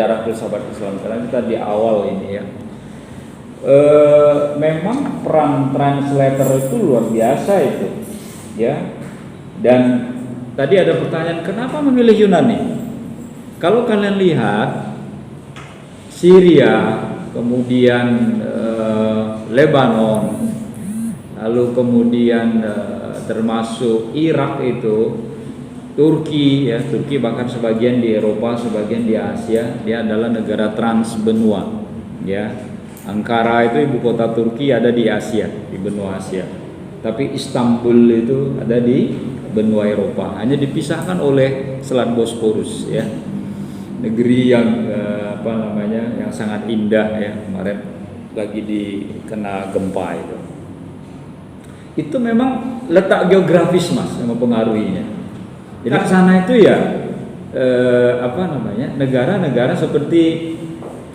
bicara filsafat Islam karena kita di awal ini ya. Memang peran translator itu luar biasa itu, ya. Dan tadi ada pertanyaan kenapa memilih Yunani? Kalau kalian lihat Syria, kemudian Lebanon, lalu kemudian termasuk Irak itu, Turki ya, Turki bahkan sebagian di Eropa, sebagian di Asia, dia adalah negara transbenua ya. Ankara itu ibu kota Turki ada di Asia, di benua Asia. Tapi Istanbul itu ada di benua Eropa, hanya dipisahkan oleh Selat Bosporus ya. Negeri yang yang sangat indah ya, kemarin lagi dikena gempa itu. Itu memang letak geografis Mas yang mempengaruhinya. Jadi ke sana itu ya negara-negara seperti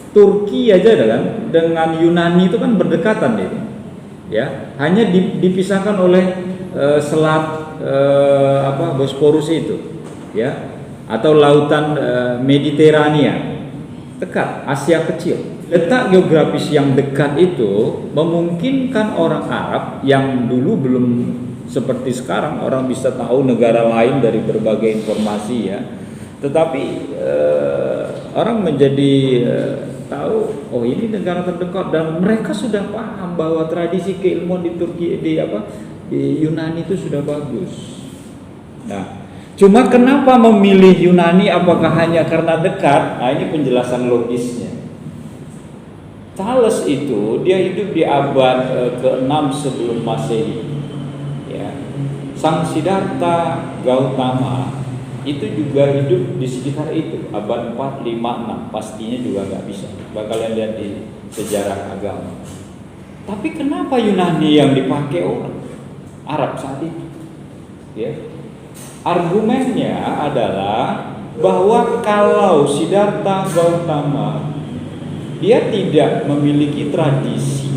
Turki aja kan dengan Yunani itu kan berdekatan itu. Ya, hanya dipisahkan oleh selat Bosporus itu, ya, atau lautan Mediterania, dekat Asia kecil. Letak geografis yang dekat itu memungkinkan orang Arab yang dulu belum seperti sekarang orang bisa tahu negara lain dari berbagai informasi ya, tetapi orang menjadi tahu oh ini negara terdekat dan mereka sudah paham bahwa tradisi keilmuan di Turki di Yunani itu sudah bagus. Nah, cuma kenapa memilih Yunani? Apakah hanya karena dekat? Nah, ini penjelasan logisnya. Thales itu dia hidup di abad ke-6 sebelum Masehi. Ya. Sang Siddhartha Gautama itu juga hidup di sekitar itu, abad 4, 5, 6. Pastinya juga nggak bisa. Coba kalian lihat di sejarah agama. Tapi kenapa Yunani yang dipakai orang Arab saat itu? Ya. Argumennya adalah bahwa kalau Siddhartha Gautama dia tidak memiliki tradisi,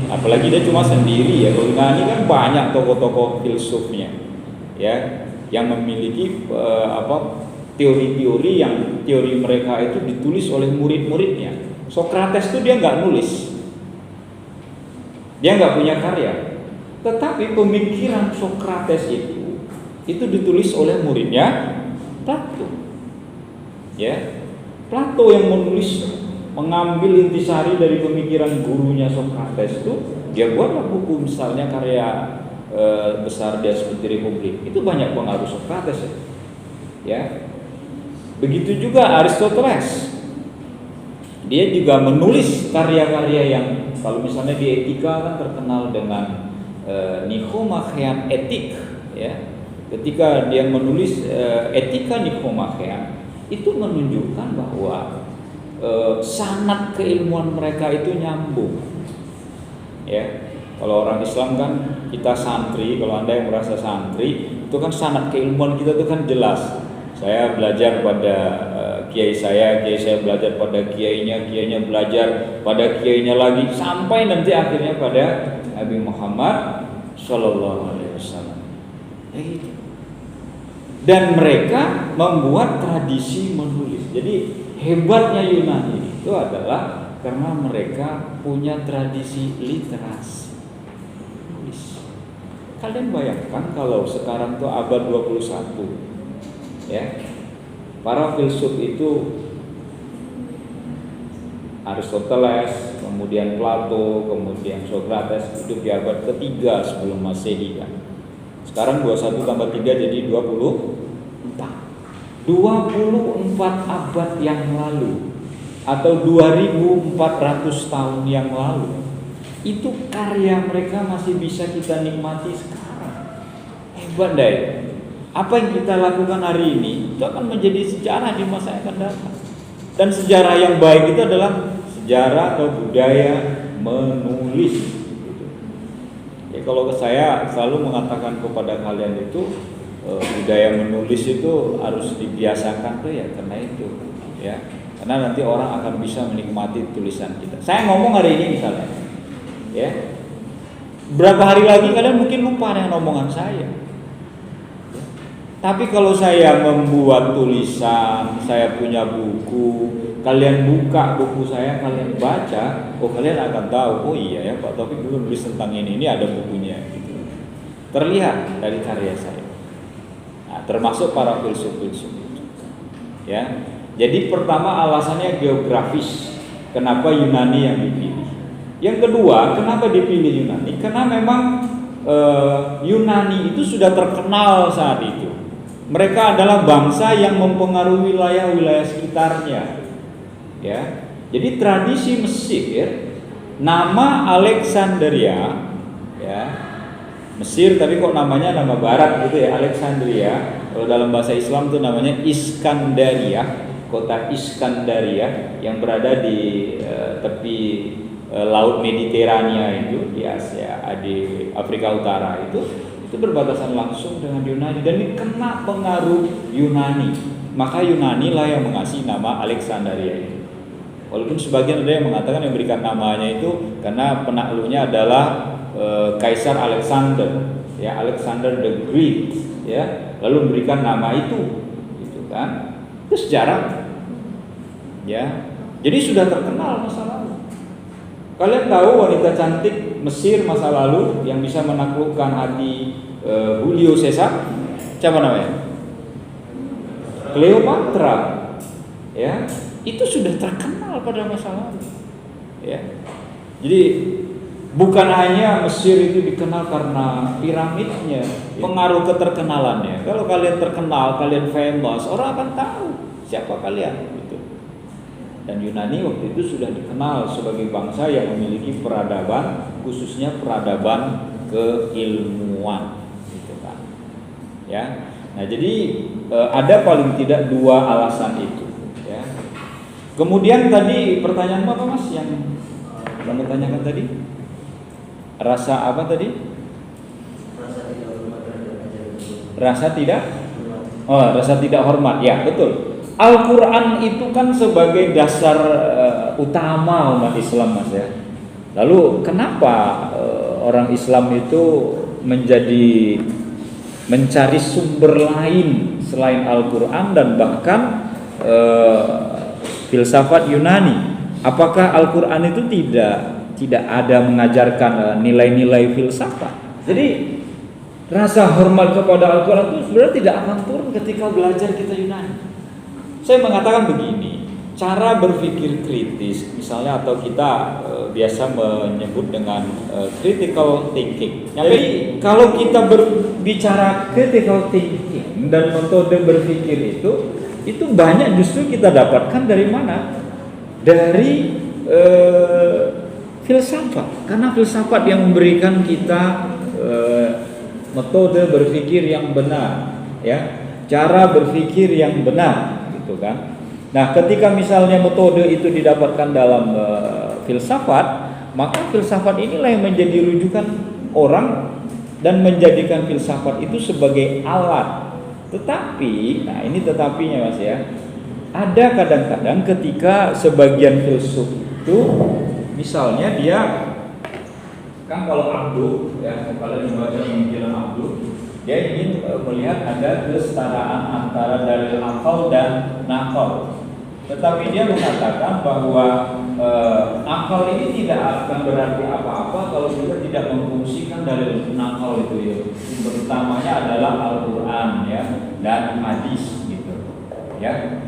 apalagi dia cuma sendiri ya. Kalau Yunani kan banyak tokoh-tokoh filsufnya, ya, yang memiliki teori-teori yang teori mereka itu ditulis oleh murid-muridnya. Sokrates itu dia nggak nulis, dia nggak punya karya, tetapi pemikiran Sokrates itu ditulis oleh muridnya Plato. Ya, Plato yang menulis, mengambil intisari dari pemikiran gurunya Sokrates itu, dia buatlah buku misalnya karya besar dia seperti Republik. Itu banyak pengaruh Sokrates ya. Begitu juga Aristoteles. Dia juga menulis karya-karya yang kalau misalnya di etika kan terkenal dengan Nikomacheian etik ya. Ketika dia menulis etika Nikomacheian itu menunjukkan bahwa sanad keilmuan mereka itu nyambung ya. Kalau orang Islam kan kita santri, kalau Anda yang merasa santri, itu kan sanad keilmuan kita itu kan jelas. Saya belajar pada kiai saya belajar pada kiainya belajar pada kiainya lagi, sampai nanti akhirnya pada Nabi Muhammad Shallallahu Alaihi Wasallam. Gitu. Dan mereka membuat tradisi menulis. Jadi hebatnya Yunani itu adalah karena mereka punya tradisi literasi. Kalian bayangkan kalau sekarang tuh abad 21 ya, para filsuf itu Aristoteles, kemudian Plato, kemudian Sokrates hidup di abad ketiga sebelum Masehi kan. Sekarang 21 tambah 3 jadi 24 abad yang lalu atau 2400 tahun yang lalu. Itu karya mereka masih bisa kita nikmati sekarang. Hebat deh. Apa yang kita lakukan hari ini itu akan menjadi sejarah di masa yang akan datang. Dan sejarah yang baik itu adalah sejarah atau budaya menulis. Ya, kalau saya selalu mengatakan kepada kalian itu budaya menulis itu harus dibiasakan tuh ya, karena itu ya. Karena nanti orang akan bisa menikmati tulisan kita. Saya ngomong hari ini misalnya, ya, berapa hari lagi kalian mungkin lupa dengan omongan saya. Tapi kalau saya membuat tulisan, saya punya buku, kalian buka buku saya, kalian baca, kalian akan tahu, oh iya ya Pak Taufik dulu nulis tentang ini ada bukunya gitu. Terlihat dari karya saya. Nah, termasuk para filsuf-filsuf itu. Ya. Jadi pertama alasannya geografis. Kenapa Yunani yang dipilih? Yang kedua, kenapa dipilih Yunani? Karena memang Yunani itu sudah terkenal saat itu. Mereka adalah bangsa yang mempengaruhi wilayah-wilayah sekitarnya. Ya. Jadi tradisi Mesir, nama Alexandria, ya. Mesir tapi kok namanya nama barat gitu ya, Alexandria. Kalau dalam bahasa Islam itu namanya Iskandaria, kota Iskandaria yang berada di tepi Laut Mediterania itu di Asia, di Afrika Utara itu berbatasan langsung dengan Yunani dan kena pengaruh Yunani. Maka Yunani lah yang mengasih nama Alexandria itu. Walaupun sebagian ada yang mengatakan yang memberikan namanya itu karena penakluknya adalah Kaisar Alexander, ya Alexander the Great, ya lalu memberikan nama itu, gitu kan? Itu sejarah, ya. Jadi sudah terkenal masa lalu. Kalian tahu wanita cantik Mesir masa lalu yang bisa menaklukkan hati Julio Caesar, siapa namanya? Cleopatra, ya itu sudah terkenal pada masa lalu, ya. Jadi bukan hanya Mesir itu dikenal karena piramidnya, pengaruh keterkenalannya. Kalau kalian terkenal, kalian famous, orang akan tahu siapa kalian. Dan Yunani waktu itu sudah dikenal sebagai bangsa yang memiliki peradaban, khususnya peradaban keilmuan, gitu kan? Ya, nah jadi ada paling tidak dua alasan itu. Ya. Kemudian tadi pertanyaan apa Mas yang kamu tanyakan tadi? Rasa apa tadi? Rasa tidak? Oh, rasa tidak hormat. Ya, betul. Al-Quran itu kan sebagai dasar utama umat Islam, Mas ya. Lalu kenapa orang Islam itu menjadi mencari sumber lain selain Al-Quran dan bahkan filsafat Yunani? Apakah Al-Quran itu tidak ada mengajarkan nilai-nilai filsafat? Jadi rasa hormat kepada Al-Quran itu sebenarnya tidak akan turun ketika belajar kita Yunani. Saya mengatakan begini, cara berpikir kritis misalnya atau kita biasa menyebut dengan critical thinking. Jadi kalau kita berbicara critical thinking dan metode berpikir itu banyak justru kita dapatkan dari mana? Dari filsafat. Karena filsafat yang memberikan kita metode berpikir yang benar, ya, cara berpikir yang benar. Gitu kan. Nah, ketika misalnya metode itu didapatkan dalam filsafat, maka filsafat inilah yang menjadi rujukan orang dan menjadikan filsafat itu sebagai alat. Tetapi, nah ini tetapinya Mas ya. Ada kadang-kadang ketika sebagian filsuf itu misalnya dia kan kalau Abdul ya, kalau membaca pemikiran Abdul, dia ingin melihat ada kesetaraan antara dalil akal dan nakal. Tetapi dia mengatakan bahwa akal ini tidak akan berarti apa-apa kalau kita tidak memfungsikan dalil nakal itu ya. Sumber utamanya adalah Al-Quran ya dan hadis gitu ya.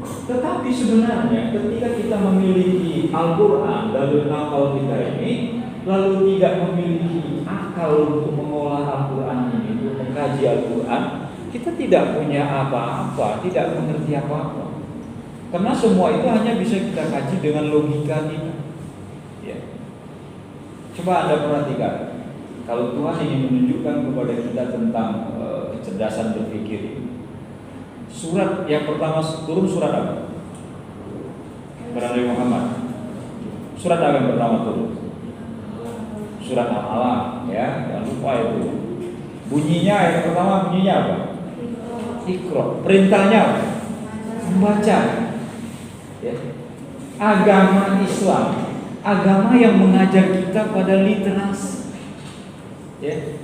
Tetapi sebenarnya ketika kita memiliki Al-Quran, dalil nakal kita ini, lalu tidak memiliki akal untuk mengolah Al-Quran ini, untuk mengkaji Al-Quran, kita tidak punya apa-apa, tidak mengerti apa-apa. Karena semua itu hanya bisa kita kaji dengan logika kita. Ya. Coba Anda perhatikan, kalau Tuhan ingin menunjukkan kepada kita tentang kecerdasan berpikir, surat yang pertama turun surat apa? Surat Nabi Muhammad. Surat apa yang pertama turun? Surat Al-Alaq ya, jangan lupa itu. Bunyinya yang pertama bunyinya apa? Iqra. Perintahnya apa? Membaca. Ya. Agama Islam, agama yang mengajar kita pada literasi. Ya.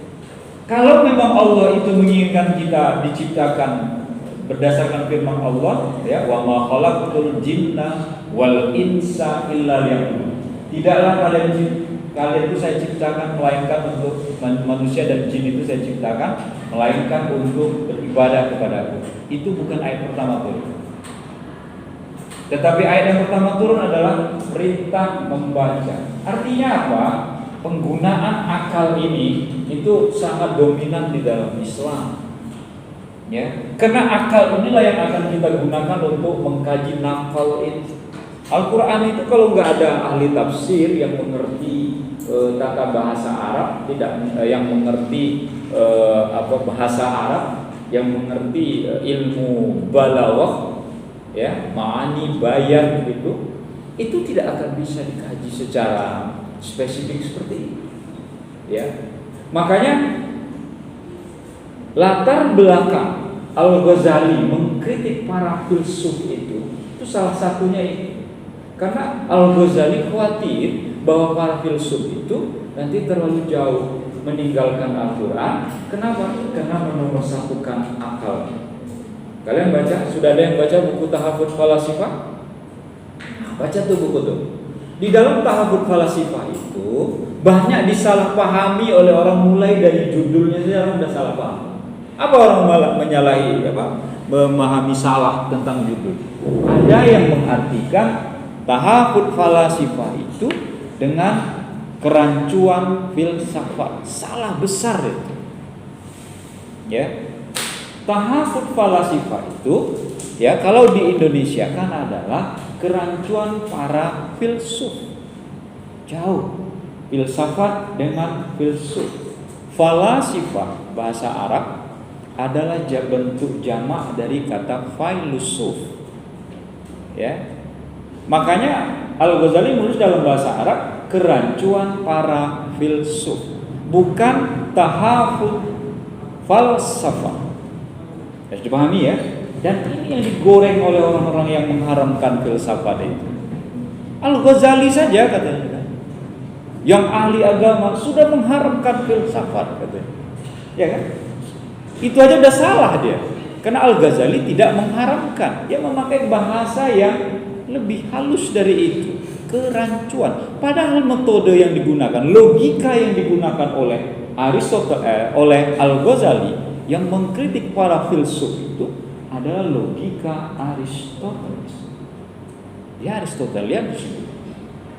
Kalau memang Allah itu menginginkan kita diciptakan berdasarkan firman Allah, ya, wa ma khalaqtul jinna wal insa illa liya'budun. Tidaklah kalian itu saya ciptakan melainkan untuk manusia dan jin itu saya ciptakan melainkan untuk beribadah kepadaku. Itu bukan ayat pertama turun. Tetapi ayat yang pertama turun adalah perintah membaca. Artinya apa? Penggunaan akal ini itu sangat dominan di dalam Islam. Ya, karena akal inilah yang akan kita gunakan untuk mengkaji nafal itu. Al-Quran itu kalau nggak ada ahli tafsir yang mengerti tata bahasa Arab, yang mengerti bahasa Arab, yang mengerti ilmu balaghah, ya, ma'ani, bayan itu tidak akan bisa dikaji secara spesifik seperti ini. Ya, makanya latar belakang Al-Ghazali mengkritik para filsuf itu salah satunya ini. Karena Al-Ghazali khawatir bahwa para filsuf itu nanti terlalu jauh meninggalkan Al-Quran. Kenapa? Karena menomorsatukan akal. Kalian baca? Sudah ada yang baca buku Tahafudz Falasifah? Baca tuh buku tuh. Di dalam Tahafudz Falasifah itu banyak disalahpahami oleh orang, mulai dari judulnya saja orang sudah salah paham. Apa orang malah menyalahi memahami salah tentang judul? Ada yang mengartikan Tahafudz Falasifah itu dengan kerancuan filsafat. Salah besar itu. Ya. Tahafudz Falasifah itu, ya, kalau di Indonesia kan adalah kerancuan para filsuf. Jauh filsafat dengan filsuf. Falasifah bahasa Arab adalah bentuk jamak dari kata filosof. Ya. Makanya Al-Ghazali menulis dalam bahasa Arab kerancuan para filsuf, bukan tahafudz falsafah. Harus dipahami ya. Dan ini yang digoreng oleh orang-orang yang mengharamkan filsafat itu. Al-Ghazali saja katanya, yang ahli agama sudah mengharamkan filsafat katanya. Ya kan? Itu aja udah salah dia. Karena Al-Ghazali tidak mengharamkan, dia memakai bahasa yang lebih halus dari itu, kerancuan. Padahal metode yang digunakan, logika yang digunakan oleh oleh Al-Ghazali yang mengkritik para filsuf itu adalah logika Aristoteles. Ya, Aristotelian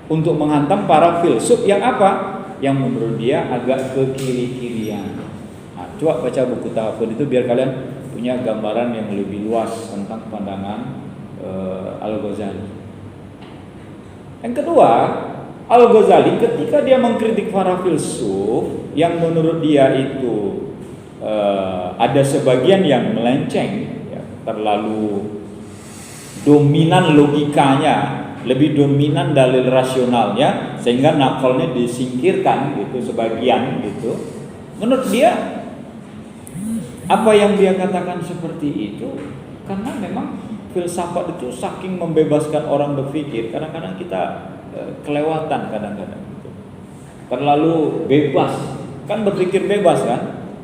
untuk menghantam para filsuf yang apa? Yang menurut dia agak ke kiri-kirian. Nah, coba baca buku Tahafudz itu biar kalian punya gambaran yang lebih luas tentang pandangan Al-Ghazali. Yang kedua, Al-Ghazali ketika dia mengkritik para filsuf yang menurut dia itu ada sebagian yang melenceng, ya, terlalu dominan logikanya, lebih dominan dalil rasionalnya, sehingga nakalnya disingkirkan gitu sebagian gitu. Menurut dia, apa yang dia katakan seperti itu karena memang filsafat itu saking membebaskan orang berpikir, kadang-kadang kita kelewatan kadang-kadang gitu. Terlalu bebas, kan berpikir bebas kan?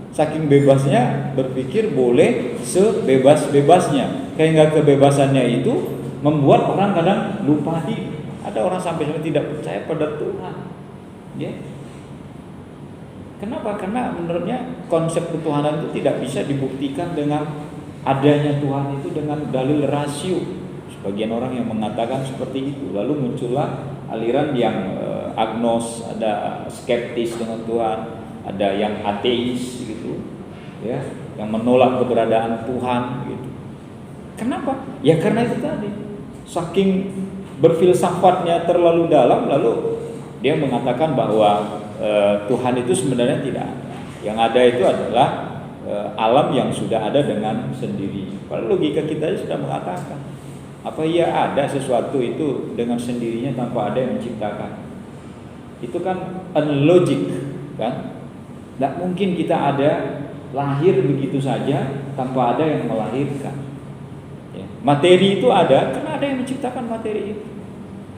Saking bebasnya berpikir boleh sebebas-bebasnya, sehingga kebebasannya itu membuat orang kadang lupa diri. Ada orang sampai tidak percaya pada Tuhan. Ya. Kenapa? Karena menurutnya konsep ketuhanan itu tidak bisa dibuktikan dengan adanya Tuhan itu dengan dalil rasio. Sebagian orang yang mengatakan seperti itu. Lalu muncullah aliran yang agnos, ada skeptis dengan Tuhan, ada yang ateis gitu, ya, yang menolak keberadaan Tuhan gitu. Kenapa? Ya karena itu tadi, saking berfilsafatnya terlalu dalam, lalu dia mengatakan bahwa Tuhan itu sebenarnya tidak ada. Yang ada itu adalah alam yang sudah ada dengan sendiri. Kalau logika kita sudah mengatakan, apa iya ada sesuatu itu dengan sendirinya tanpa ada yang menciptakan? Itu kan unlogic, kan? Tidak mungkin kita ada lahir begitu saja tanpa ada yang melahirkan. Ya. Materi itu ada karena ada yang menciptakan materi itu.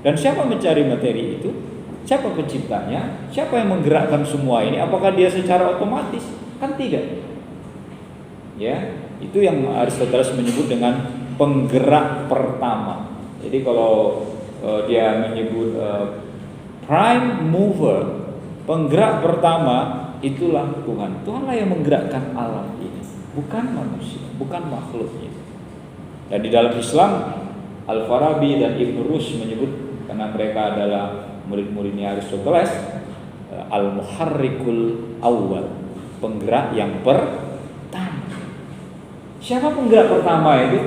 Dan siapa mencari materi itu? Siapa penciptanya? Siapa yang menggerakkan semua ini? Apakah dia secara otomatis? Kan tidak. Ya, Itu yang Aristoteles menyebut dengan penggerak pertama. Jadi kalau dia menyebut prime mover, penggerak pertama, itulah Tuhan. Tuhanlah yang menggerakkan alam ini, bukan manusia, bukan makhluknya. Dan di dalam Islam, Al-Farabi dan Ibn Rushd menyebut, karena mereka adalah murid-muridnya Aristoteles, Al-Muharrikul Awwal, penggerak yang pertama. Siapa penggerak pertama itu?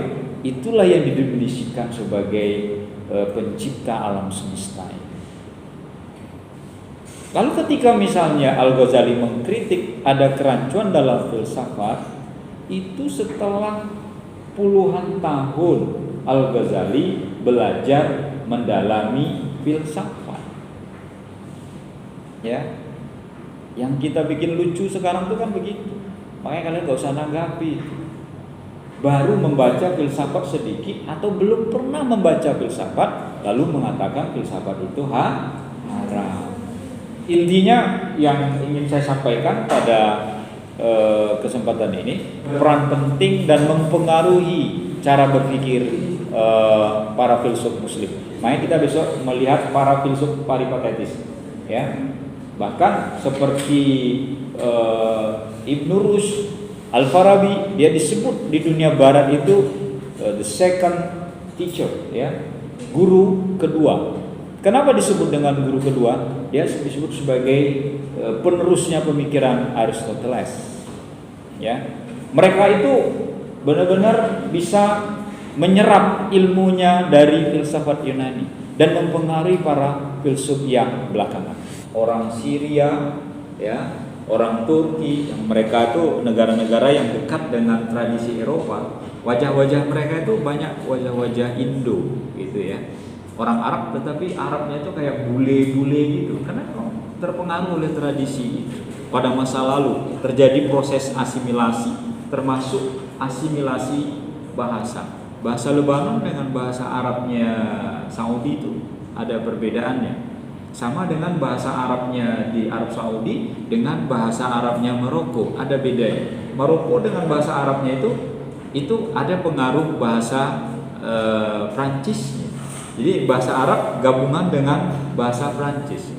Itulah yang didefinisikan sebagai pencipta alam semesta ini. Lalu ketika misalnya Al-Ghazali mengkritik ada kerancuan dalam filsafat, itu setelah puluhan tahun Al-Ghazali belajar mendalami filsafat. Ya, yang kita bikin lucu sekarang itu kan begitu. Makanya kalian gak usah nanggapi. Baru membaca filsafat sedikit atau belum pernah membaca filsafat, lalu mengatakan filsafat itu haram. Intinya yang ingin saya sampaikan pada kesempatan ini, peran penting dan mempengaruhi cara berpikir para filsuf Muslim. Makanya kita besok melihat para filsuf peripatetis, ya. Bahkan seperti Ibn Rushd, Al-Farabi, dia disebut di dunia Barat itu the second teacher, ya, guru kedua. Kenapa disebut dengan guru kedua? Dia disebut sebagai penerusnya pemikiran Aristoteles. Ya, mereka itu benar-benar bisa menyerap ilmunya dari filsafat Yunani dan mempengaruhi para filsuf yang belakangan. Orang Syria, ya, orang Turki, yang mereka itu negara-negara yang dekat dengan tradisi Eropa. Wajah-wajah mereka itu banyak wajah-wajah Indo, gitu ya. Orang Arab, tetapi Arabnya itu kayak bule-bule gitu, karena terpengaruh oleh tradisi itu. Pada masa lalu terjadi proses asimilasi, termasuk asimilasi bahasa. Bahasa Lebanon dengan bahasa Arabnya Saudi itu ada perbedaannya. Sama dengan bahasa Arabnya di Arab Saudi dengan bahasa Arabnya Maroko ada bedanya. Maroko dengan bahasa Arabnya itu ada pengaruh bahasa Prancis. Jadi bahasa Arab gabungan dengan bahasa Prancis.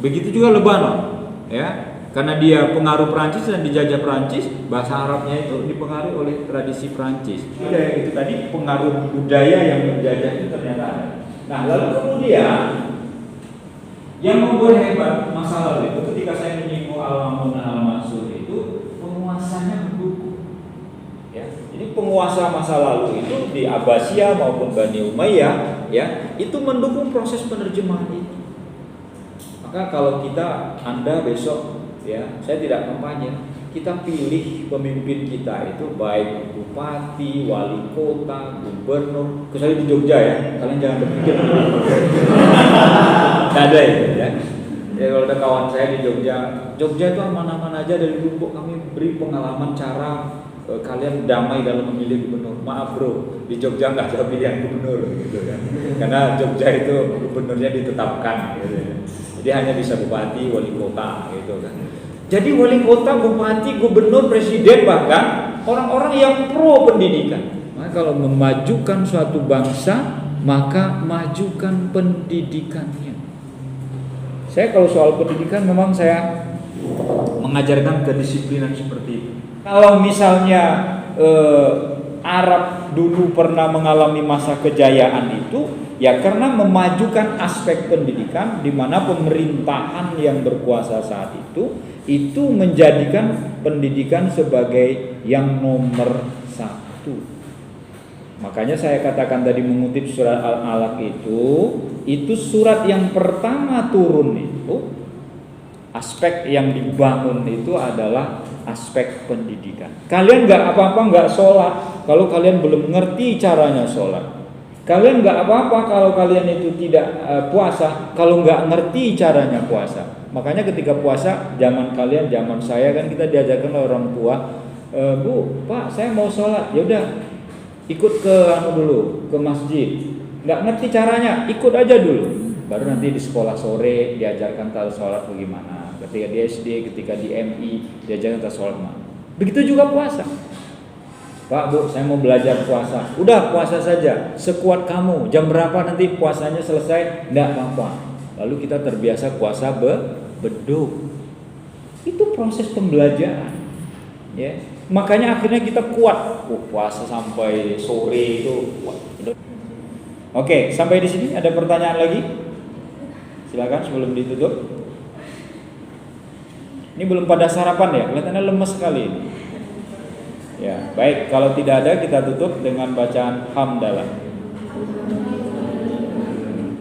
Begitu juga Lebanon, ya. Karena dia pengaruh Prancis dan dijajah Prancis, bahasa Arabnya itu dipengaruhi oleh tradisi Prancis. Itu tadi pengaruh budaya yang menjajah itu ternyata ada. Nah, lalu kemudian yang membuat hebat masa lalu itu ketika saya menyinggung Al-Ma'mun dan Al-Mansur itu penguasanya mendukung. Ya, jadi penguasa masa lalu itu di Abbasiyah maupun Bani Umayyah, ya, itu mendukung proses penerjemahan itu. Maka kalau Anda besok, ya, saya tidak kampanye, kita pilih pemimpin kita itu baik bupati, wali kota, gubernur, kecuali di Jogja, ya, kalian jangan berpikir tidak ada itu, ya. Ya, kalau ada kawan saya di Jogja itu aman-aman aja, dari dulu kami beri pengalaman cara kalian damai dalam memilih gubernur. Maaf bro, di Jogja nggak ada pilihan gubernur, gitu kan? Karena Jogja itu gubernurnya ditetapkan, gitu ya. Jadi hanya bisa bupati, wali kota, gitu kan. Jadi wali kota, bupati, gubernur, presiden, bahkan orang-orang yang pro pendidikan. Maka kalau memajukan suatu bangsa, maka majukan pendidikannya. Saya kalau soal pendidikan memang saya mengajarkan kedisiplinan seperti itu. Kalau misalnya Arab dulu pernah mengalami masa kejayaan itu, ya karena memajukan aspek pendidikan, di mana pemerintahan yang berkuasa saat itu menjadikan pendidikan sebagai yang nomor satu. Makanya saya katakan tadi mengutip surat Al-Alaq itu surat yang pertama turun itu, aspek yang dibangun itu adalah aspek pendidikan. Kalian nggak apa-apa nggak sholat kalau kalian belum ngerti caranya sholat. Kalian nggak apa-apa kalau kalian itu tidak puasa kalau nggak ngerti caranya puasa. Makanya ketika puasa zaman kalian, zaman saya kan kita diajarkan oleh orang tua, Bu, Pak, saya mau sholat, yaudah ikut ke dulu ke masjid. Nggak ngerti caranya, ikut aja dulu. Baru nanti di sekolah sore diajarkan tata sholat bagaimana. Ketika di SD, ketika di MI diajarkan tata sholat. Begitu juga puasa. Pak, Bu, saya mau belajar puasa. Udah, puasa saja, sekuat kamu. Jam berapa nanti puasanya selesai? Enggak apa-apa. Lalu kita terbiasa puasa beduk. Itu proses pembelajaran. Ya. Makanya akhirnya kita kuat. Puasa sampai sore itu kuat. Oke, sampai di sini ada pertanyaan lagi? Silakan sebelum ditutup. Ini belum pada sarapan ya, kelihatannya lemes sekali. Ya, baik, kalau tidak ada kita tutup dengan bacaan hamdalah.